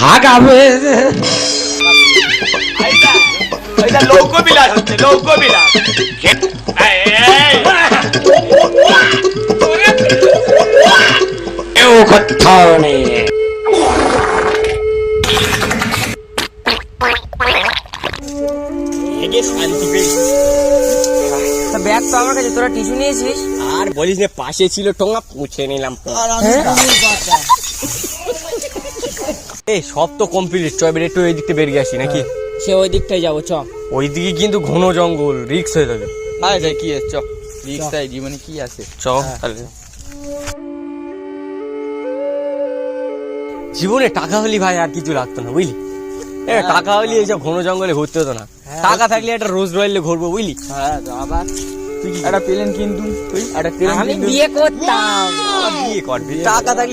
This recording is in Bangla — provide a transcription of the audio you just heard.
হাগাবে এটা লৌক বিলাস হচ্ছে, লৌক বিলাস। কেউ কোথাও নেই। ব্যাগ তো আমার কাছে, তোরা টিস্যু নিয়েছিস? আর বলিস না, পাশে ছিল টোঙা, মুছে নিলাম। এই সব তো কমপ্লিট, চল একটু ওই দিকটা বেরিয়ে আসি নাকি? সে ওই দিকটাই যাবো, চ। ওইদিকে কিন্তু ঘন জঙ্গল, রিক্স হয়ে যাবে। আচ্ছা কি আছে, চ রিক্সাই জীবনে কি আছে, চ তাহলে। জীবনে টাকা হলি ভাই আর কিছু লাগতো না, বুঝলি? টাকা হলি এইসব ঘন জঙ্গলে ঘুরতে হতো না। টাকা থাকলে একটা রোজ রয়েলে ঘুরবো, বুঝলি? হ্যাঁ তো আবার তুই একটা প্লেন কিন্তু, তুই একটা প্লেন আমি বিয়ে করতাম। বিয়ে করবি, টাকা থাকলে